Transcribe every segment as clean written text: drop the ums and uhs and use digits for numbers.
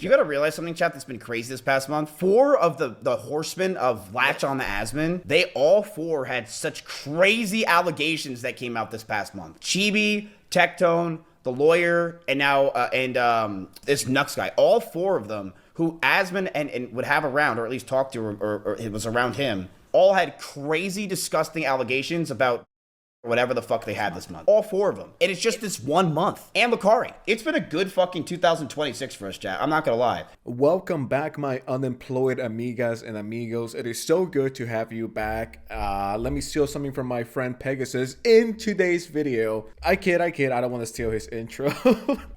You gotta realize something, chat, that's been crazy this past month. 4 of the horsemen of Latch on the Asman, they all 4 had such crazy allegations that came out this past month. Chibi, Tectone, the lawyer, and now this Nux guy. All 4 of them who Asman and would have around, or at least talk to, or it was around him, all had crazy, disgusting allegations about whatever the fuck they had this month. All 4 of them. And it's just this 1 month. And Lucari. It's been a good fucking 2026 for us, chat. I'm not gonna lie. Welcome back, my unemployed amigas and amigos. It is so good to have you back. Let me steal something from my friend Pegasus in today's video. I kid. I don't want to steal his intro.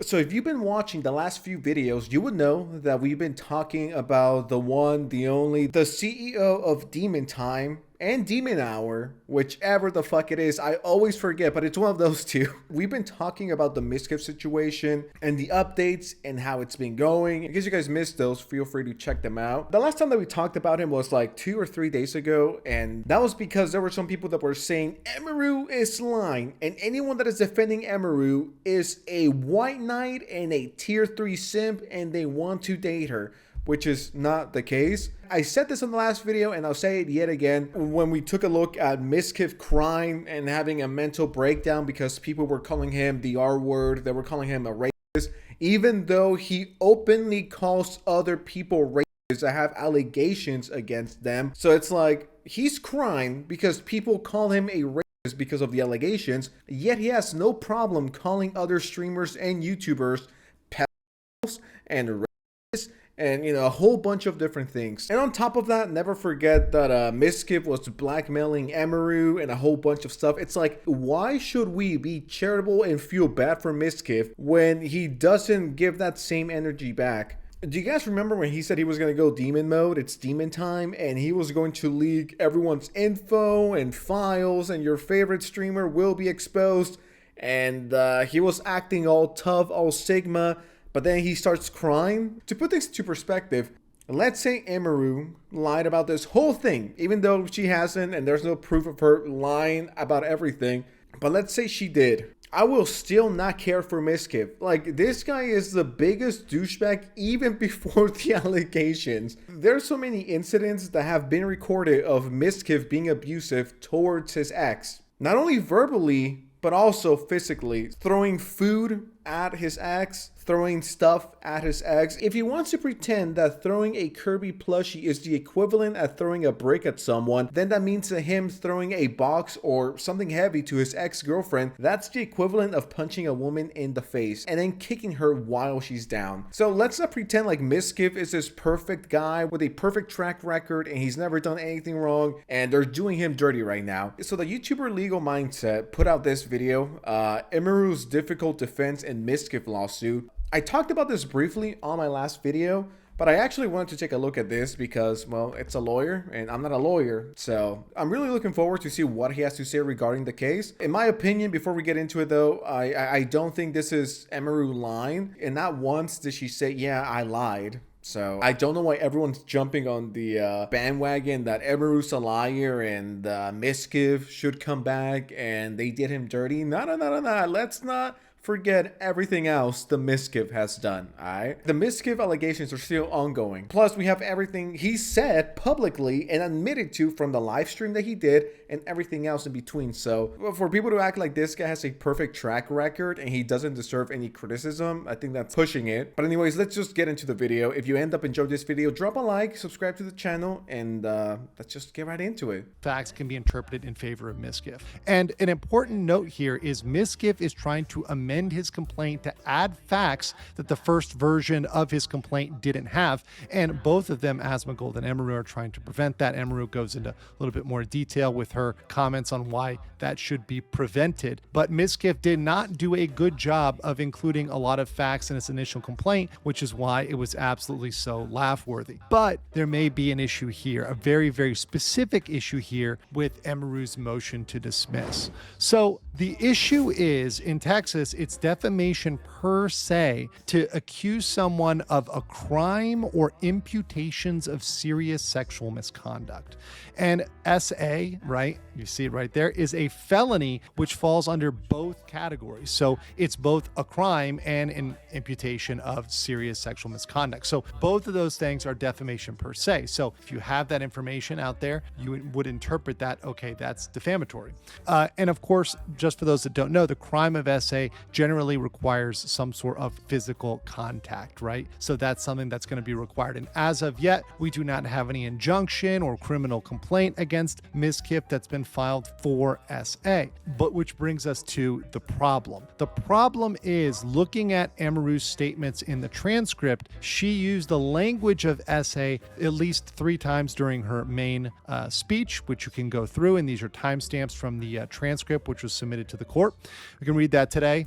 So if you've been watching the last few videos, you would know that we've been talking about the one, the only, the CEO of Demon Time and Demon Hour, whichever the fuck it is. I always forget, but it's one of those 2. We've been talking about the Mizkif situation and the updates and how it's been going. In case you guys missed those, feel free to check them out. The last time that we talked about him was like 2 or 3 days ago, and that was because there were some people that were saying Emiru is lying, and anyone that is defending Emiru is a white knight and a tier 3 simp, and they want to date her, which is not the case. I said this in the last video, and I'll say it yet again. When we took a look at Mizkif crying and having a mental breakdown because people were calling him the R word, they were calling him a racist, even though he openly calls other people racists that have allegations against them. So it's like, he's crying because people call him a racist because of the allegations, yet he has no problem calling other streamers and YouTubers pedophiles and racists, and you know, a whole bunch of different things. And on top of that, never forget that Mizkif was blackmailing Emiru and a whole bunch of stuff. It's like, why should we be charitable and feel bad for Mizkif when he doesn't give that same energy back? Do you guys remember when he said he was going to go demon mode? It's demon time, and he was going to leak everyone's info and files, and your favorite streamer will be exposed. And he was acting all tough, all Sigma. But then he starts crying. To put things into perspective, let's say Emiru lied about this whole thing, even though she hasn't and there's no proof of her lying about everything. But let's say she did. I will still not care for Mizkif. Like, this guy is the biggest douchebag even before the allegations. There's so many incidents that have been recorded of Mizkif being abusive towards his ex. Not only verbally, but also physically. Throwing food at his ex, throwing stuff at his ex. If he wants to pretend that throwing a Kirby plushie is the equivalent of throwing a brick at someone, then that means to him throwing a box or something heavy to his ex-girlfriend, that's the equivalent of punching a woman in the face and then kicking her while she's down. So let's not pretend like Mizkif is this perfect guy with a perfect track record and he's never done anything wrong and they're doing him dirty right now. So the YouTuber Legal Mindset put out this video, Emiru's difficult defense in Mizkif lawsuit. I talked about this briefly on my last video, but I actually wanted to take a look at this because, well, it's a lawyer and I'm not a lawyer. So I'm really looking forward to see what he has to say regarding the case. In my opinion, before we get into it though, I don't think this is Emiru lying. And not once did she say, yeah, I lied. So I don't know why everyone's jumping on the bandwagon that Emiru's a liar and Mizkif should come back and they did him dirty. No. Let's not forget everything else the Mizkif has done, alright? The Mizkif allegations are still ongoing. Plus, we have everything he said publicly and admitted to from the live stream that he did and everything else in between. So, for people to act like this guy has a perfect track record and he doesn't deserve any criticism, I think that's pushing it. But anyways, let's just get into the video. If you end up enjoying this video, drop a like, subscribe to the channel, and let's just get right into it. Facts can be interpreted in favor of Mizkif. And an important note here is Mizkif is trying to amend his complaint to add facts that the first version of his complaint didn't have, and both of them, Asmongold and Emiru, are trying to prevent that. Emiru goes into a little bit more detail with her comments on why that should be prevented, but Mizkif did not do a good job of including a lot of facts in his initial complaint, which is why it was absolutely so laugh-worthy. But there may be an issue here, a very, very specific issue here with Emiru's motion to dismiss. So The issue is in Texas, it's defamation per se to accuse someone of a crime or imputations of serious sexual misconduct. And SA, right, you see it right there, is a felony which falls under both categories. So it's both a crime and an imputation of serious sexual misconduct. So both of those things are defamation per se. So if you have that information out there, you would interpret that, okay, that's defamatory. And of course, just for those that don't know, the crime of SA generally requires some sort of physical contact, right? So that's something that's going to be required. And as of yet, we do not have any injunction or criminal complaint against Mizkif that's been filed for SA. But which brings us to the problem. The problem is looking at Emiru's statements in the transcript, she used the language of SA at least 3 times during her main speech, which you can go through. And these are timestamps from the transcript, which was submitted to the court. We can read that today.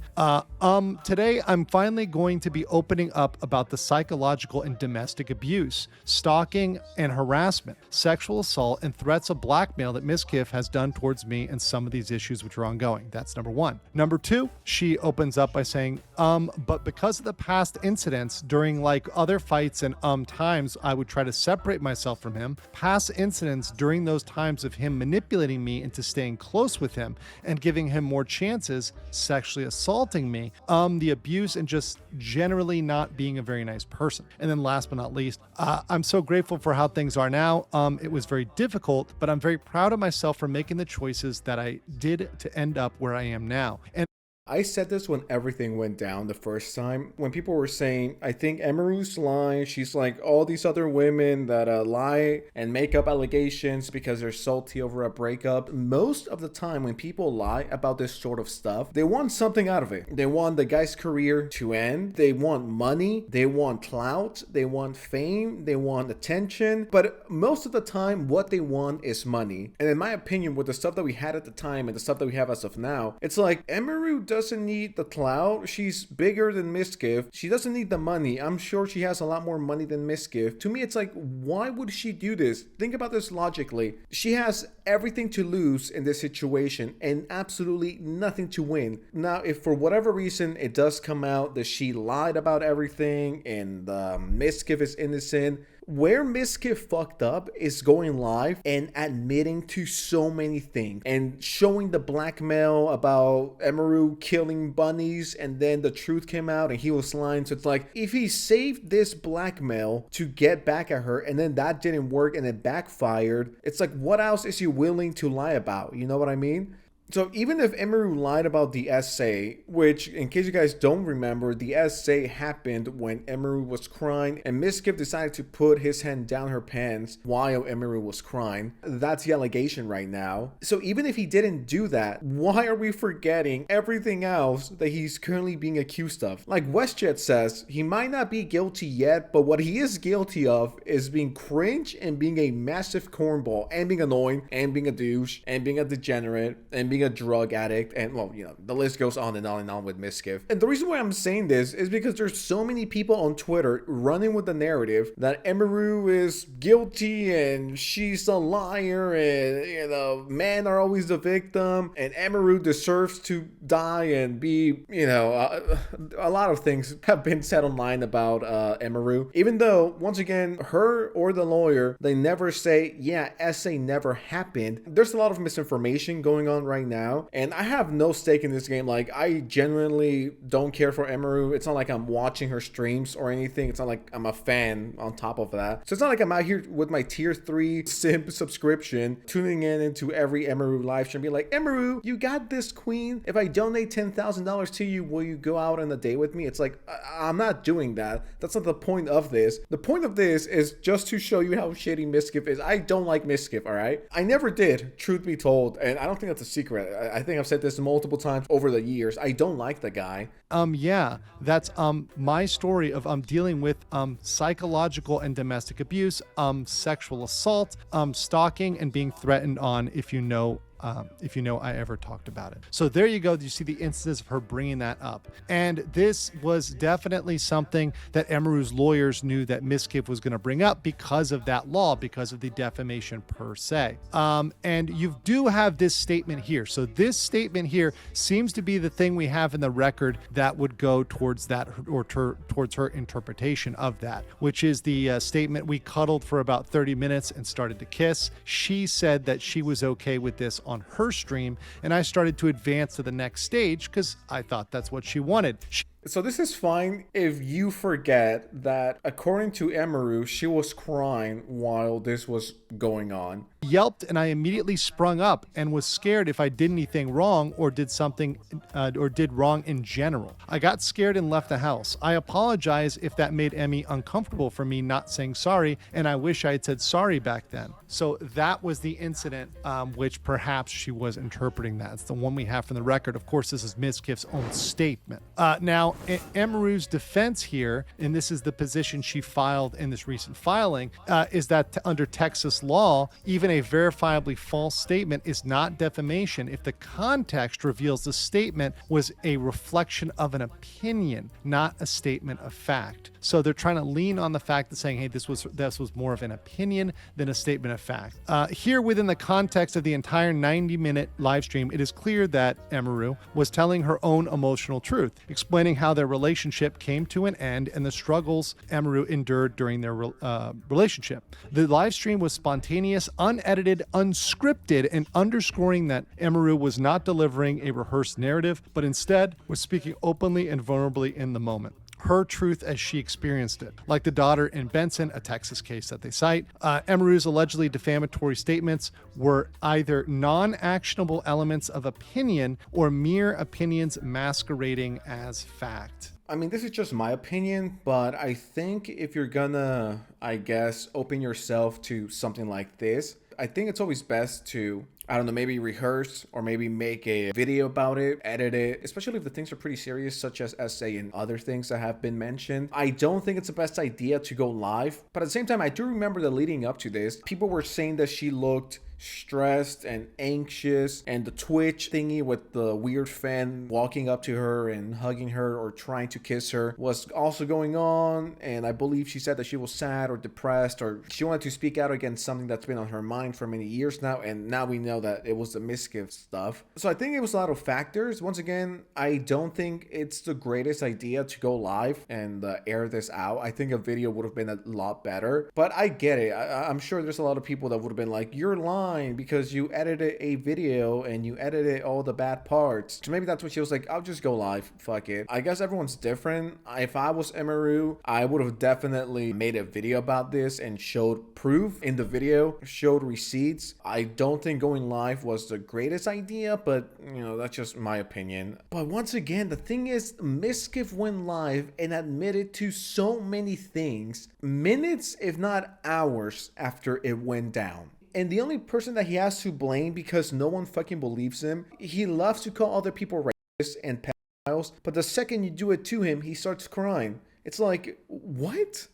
Today, I'm finally going to be opening up about the psychological and domestic abuse, stalking and harassment, sexual assault, and threats of blackmail that Mizkif has done towards me and some of these issues which are ongoing. That's number 1. Number 2, she opens up by saying, but because of the past incidents during like other fights and times I would try to separate myself from him, past incidents during those times of him manipulating me into staying close with him and giving him more chances, sexually assaulting me, the abuse and just generally not being a very nice person. And then last but not least, I'm so grateful for how things are now. It was very difficult, but I'm very proud of myself for making the choices that I did to end up where I am now. And I said this when everything went down the first time, when people were saying, I think Emiru's lying. She's like all these other women that lie and make up allegations because they're salty over a breakup. Most of the time when people lie about this sort of stuff, they want something out of it. They want the guy's career to end. They want money. They want clout. They want fame. They want attention. But most of the time, what they want is money. And in my opinion, with the stuff that we had at the time and the stuff that we have as of now, it's like Emiru doesn't need the clout. She's bigger than Mizkif. She doesn't need the money. I'm sure she has a lot more money than Mizkif. To me, it's like, why would she do this? Think about this logically. She has everything to lose in this situation and absolutely nothing to win. Now, if for whatever reason it does come out that she lied about everything and Mizkif is innocent, where Mizkif fucked up is going live and admitting to so many things and showing the blackmail about Emiru killing bunnies, and then the truth came out and he was lying. So it's like, if he saved this blackmail to get back at her and then that didn't work and it backfired, it's like, what else is he willing to lie about? You know what I mean? So even if Emiru lied about the essay, which in case you guys don't remember, the essay happened when Emiru was crying and Mizkif decided to put his hand down her pants while Emiru was crying. That's the allegation right now. So even if he didn't do that, why are we forgetting everything else that he's currently being accused of? Like WestJet says, he might not be guilty yet, but what he is guilty of is being cringe and being a massive cornball and being annoying and being a douche and being a degenerate and being a drug addict, and well, you know, the list goes on and on and on with Mizkif. And the reason why I'm saying this is because there's so many people on Twitter running with the narrative that Emiru is guilty and she's a liar and, you know, men are always the victim and Emiru deserves to die and be, you know, a lot of things have been said online about Emiru, even though once again, her or the lawyer, they never say, yeah, essay never happened. There's a lot of misinformation going on right now, and I have no stake in this game. Like, I genuinely don't care for Emiru. It's not like I'm watching her streams or anything. It's not like I'm a fan on top of that. So it's not like I'm out here with my tier 3 simp subscription, tuning in into every Emiru live stream, be like, Emiru, you got this, queen. If I donate $10,000 to you, will you go out on a date with me? It's like, I'm not doing that. That's not the point of this. The point of this is just to show you how shitty Mizkif is. I don't like Mizkif, all right? I never did, truth be told, and I don't think that's a secret. I think I've said this multiple times over the years. I don't like the guy. Yeah, that's my story of dealing with psychological and domestic abuse, sexual assault, stalking, and being threatened on, if you know if you know I ever talked about it. So there you go. You see the instances of her bringing that up. And this was definitely something that Emiru's lawyers knew that Mizkif was going to bring up because of that law, because of the defamation per se. And you do have this statement here. So this statement here seems to be the thing we have in the record that would go towards that, or towards her interpretation of that, which is the statement, "We cuddled for about 30 minutes and started to kiss. She said that she was okay with this on her stream, and I started to advance to the next stage because I thought that's what she wanted." So this is fine if you forget that according to Emiru, she was crying while this was going on. Yelped, and I immediately sprung up and was scared if I did anything wrong or did something or did wrong in general. I got scared and left the house. I apologize if that made Emmy uncomfortable for me not saying sorry, and I wish I had said sorry back then. So that was the incident which perhaps she was interpreting that. It's the one we have from the record. Of course, this is Mizkif's own statement. Now, Emiru's defense here, and this is the position she filed in this recent filing, is that under Texas law, even a verifiably false statement is not defamation if the context reveals the statement was a reflection of an opinion, not a statement of fact. So they're trying to lean on the fact that saying, hey, this was more of an opinion than a statement of fact. Here, within the context of the entire 90-minute live stream, it is clear that Emiru was telling her own emotional truth, explaining how their relationship came to an end and the struggles Emiru endured during their relationship. The live stream was spontaneous, unedited, unscripted, and underscoring that Emiru was not delivering a rehearsed narrative, but instead was speaking openly and vulnerably in the moment. Her truth as she experienced it. Like the daughter in Benson, a Texas case that they cite, Emiru's allegedly defamatory statements were either non-actionable elements of opinion or mere opinions masquerading as fact. I mean, this is just my opinion, but I think if you're gonna, I guess, open yourself to something like this, I think it's always best to, I don't know, maybe rehearse or maybe make a video about it, edit it, especially if the things are pretty serious, such as essay and other things that have been mentioned. I don't think it's the best idea to go live, but at the same time, I do remember that leading up to this, people were saying that she looked stressed and anxious, and the Twitch thingy with the weird fan walking up to her and hugging her or trying to kiss her was also going on. And I believe she said that she was sad or depressed, or she wanted to speak out against something that's been on her mind for many years now, and now we know that it was the Mizkif stuff. So I think it was a lot of factors. Once again, I don't think it's the greatest idea to go live and air this out. I think a video would have been a lot better, but I get it. I'm sure there's a lot of people that would have been like, you're lying because you edited a video and you edited all the bad parts. So maybe that's what she was like, I'll just go live, fuck it. I guess everyone's different. If I was Emiru, I would have definitely made a video about this and showed proof in the video, showed receipts. I don't think going live was the greatest idea, but you know, that's just my opinion. But once again, the thing is, Mizkif went live and admitted to so many things minutes, if not hours after it went down. And the only person that he has to blame, because no one fucking believes him, he loves to call other people racist and pedophiles, but the second you do it to him, he starts crying. It's like, what?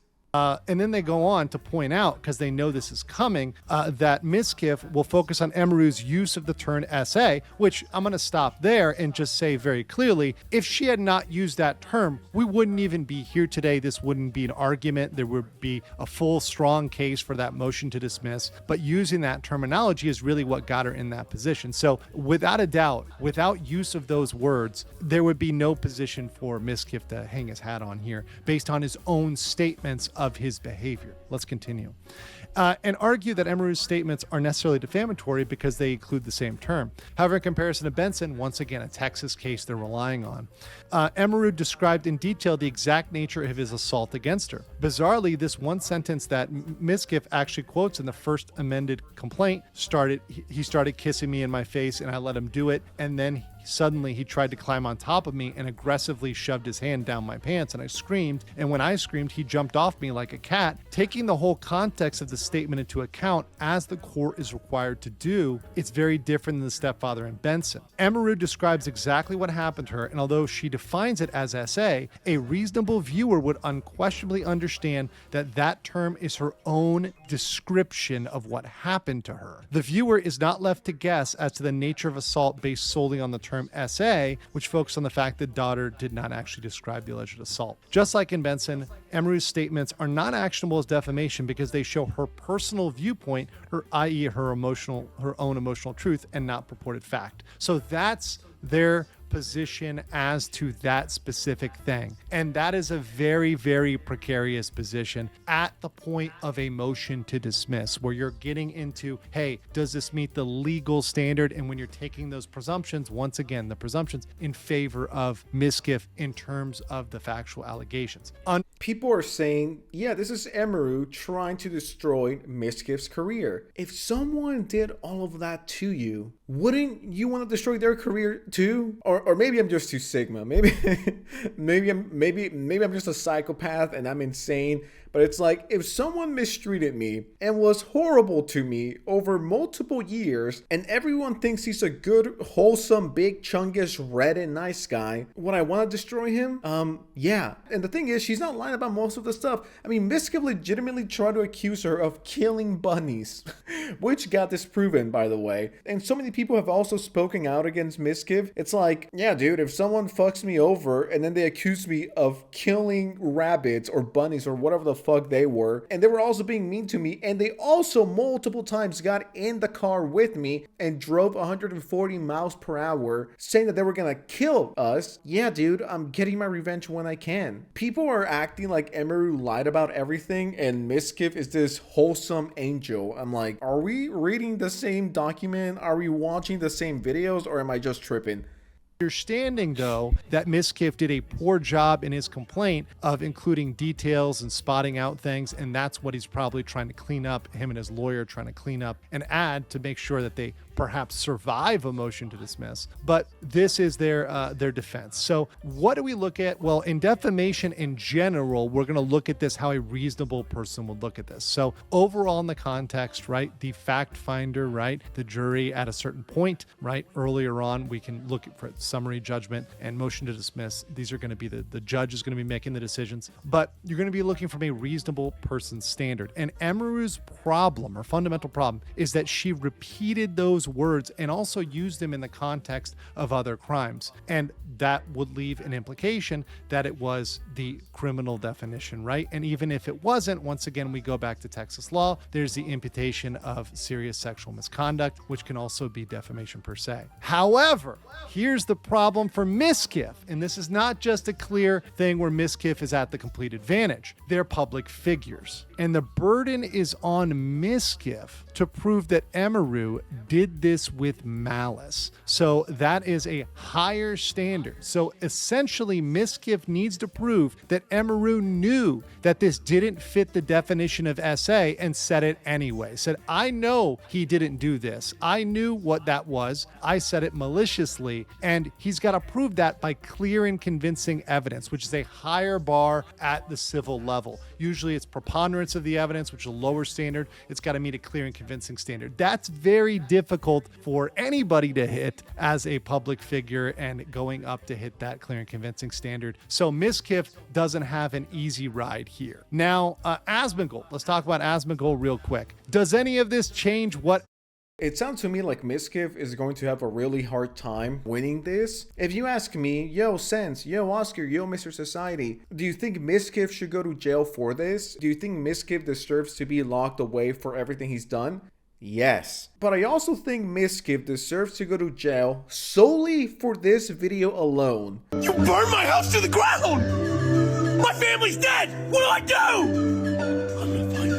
And then they go on to point out, because they know this is coming, that Mizkif will focus on Emiru's use of the term SA, which I'm going to stop there and just say very clearly, if she had not used that term, we wouldn't even be here today. This wouldn't be an argument. There would be a full, strong case for that motion to dismiss. But using that terminology is really what got her in that position. So without a doubt, without use of those words, there would be no position for Mizkif to hang his hat on here based on his own statements of his behavior. Let's continue. And argue that Emiru's statements are necessarily defamatory because they include the same term. However, in comparison to Benson, once again, a Texas case they're relying on, Emiru described in detail the exact nature of his assault against her. Bizarrely, this one sentence that Mizkif actually quotes in the first amended complaint he started kissing me in my face and I let him do it, and then suddenly he tried to climb on top of me and aggressively shoved his hand down my pants, and I screamed. And when I screamed, he jumped off me like a cat. Taking the whole context of the statement into account, as the court is required to do, it's very different than the stepfather in Benson. Emiru describes exactly what happened to her, and although she defines it as SA, a reasonable viewer would unquestionably understand that that term is her own description of what happened to her. The viewer is not left to guess as to the nature of assault based solely on the term SA, which focuses on the fact that daughter did not actually describe the alleged assault. Just like in Benson, Emiru's statements are not actionable as defamation because they show her personal viewpoint, i.e. her own emotional truth, and not purported fact. So that's their position as to that specific thing. And that is a very, very precarious position at the point of a motion to dismiss, where you're getting into, hey, does this meet the legal standard? And when you're taking those presumptions, once again, the presumptions in favor of Mizkif in terms of the factual allegations. People are saying, yeah, this is Emiru trying to destroy Mizkif's career. If someone did all of that to you, wouldn't you want to destroy their career too? Or maybe I'm just too Sigma. Maybe I'm just a psychopath and I'm insane. But it's like, if someone mistreated me and was horrible to me over multiple years, and everyone thinks he's a good, wholesome, big, chungus, red and nice guy, would I want to destroy him? Yeah. And the thing is, she's not lying about most of the stuff. I mean, Mizkif legitimately tried to accuse her of killing bunnies, which got disproven, by the way. And so many people have also spoken out against Mizkif. It's like, yeah, dude, if someone fucks me over and then they accuse me of killing rabbits or bunnies or whatever the fuck they were, and they were also being mean to me, and they also multiple times got in the car with me and drove 140 miles per hour saying that they were gonna kill us, yeah, dude, I'm getting my revenge when I can. People are acting like Emiru lied about everything and Mizkif is this wholesome angel. I'm like, are we reading the same document? Are we watching the same videos, or am I just tripping? Understanding, though, that Mizkif did a poor job in his complaint of including details and spotting out things, and that's what he's probably trying to clean up, him and his lawyer trying to clean up and add to make sure that they perhaps survive a motion to dismiss. But this is their defense. So what do we look at? Well, in defamation in general, we're going to look at this how a reasonable person would look at this. So overall in the context, right, the fact finder, right, the jury at a certain point, right, earlier on, we can look for summary judgment and motion to dismiss. These are going to be the judge is going to be making the decisions, but you're going to be looking from a reasonable person's standard. And Emiru's problem, or fundamental problem, is that she repeated those words and also used them in the context of other crimes. And that would leave an implication that it was the criminal definition, right? And even if it wasn't, once again, we go back to Texas law, there's the imputation of serious sexual misconduct, which can also be defamation per se. However, here's the problem for Mizkif, and this is not just a clear thing where Mizkif is at the complete advantage. They're public figures, and the burden is on Mizkif to prove that Emiru did this with malice. So that is a higher standard. So essentially, Mizkif needs to prove that Emiru knew that this didn't fit the definition of SA and said it anyway. Said, I know he didn't do this. I knew what that was. I said it maliciously. And he's got to prove that by clear and convincing evidence, which is a higher bar at the civil level. Usually it's preponderance of the evidence, which is a lower standard. It's got to meet a clear and convincing standard. That's very difficult for anybody to hit as a public figure, and going up to hit that clear and convincing standard. So Mizkif doesn't have an easy ride here. Now, Asmongold. Let's talk about Asmongold real quick. Does any of this change what? It sounds to me like Mizkif is going to have a really hard time winning this. If you ask me, yo Sense, yo Oscar, yo Mr. Society, do you think Mizkif should go to jail for this? Do you think Mizkif deserves to be locked away for everything he's done? Yes. But I also think Mizkif deserves to go to jail solely for this video alone. You burned my house to the ground! My family's dead! What do I do? I'm gonna find you,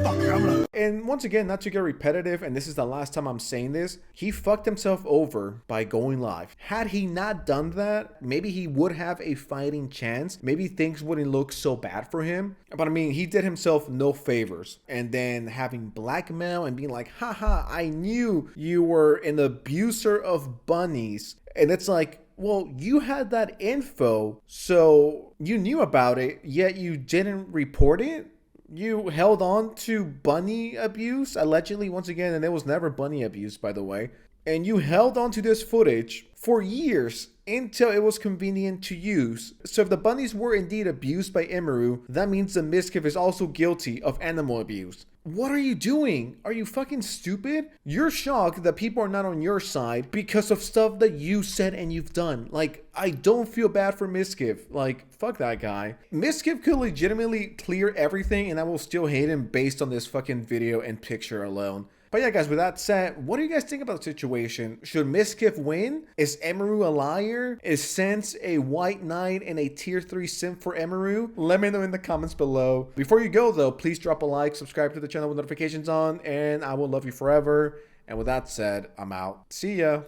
fucker. and once again, not to get repetitive, and this is the last time I'm saying this, he fucked himself over by going live. Had he not done that, maybe he would have a fighting chance. Maybe things wouldn't look so bad for him. But I mean, he did himself no favors. And then having blackmail and being like, haha, I knew you were an abuser of bunnies. And it's like, well, you had that info, so you knew about it, yet you didn't report it? You held on to bunny abuse, allegedly, once again, and it was never bunny abuse, by the way. And you held on to this footage for years until it was convenient to use. So if the bunnies were indeed abused by Emiru, that means the Mizkif is also guilty of animal abuse. What are you doing? Are you fucking stupid? You're shocked that people are not on your side because of stuff that you said and you've done. Like, I don't feel bad for Mizkif. Like, fuck that guy. Mizkif could legitimately clear everything and I will still hate him based on this fucking video and picture alone. But yeah, guys, with that said, what do you guys think about the situation? Should Mizkif win? Is Emiru a liar? Is Sense a white knight and a tier 3 simp for Emiru? Let me know in the comments below. Before you go, though, please drop a like, subscribe to the channel with notifications on, and I will love you forever. And with that said, I'm out. See ya.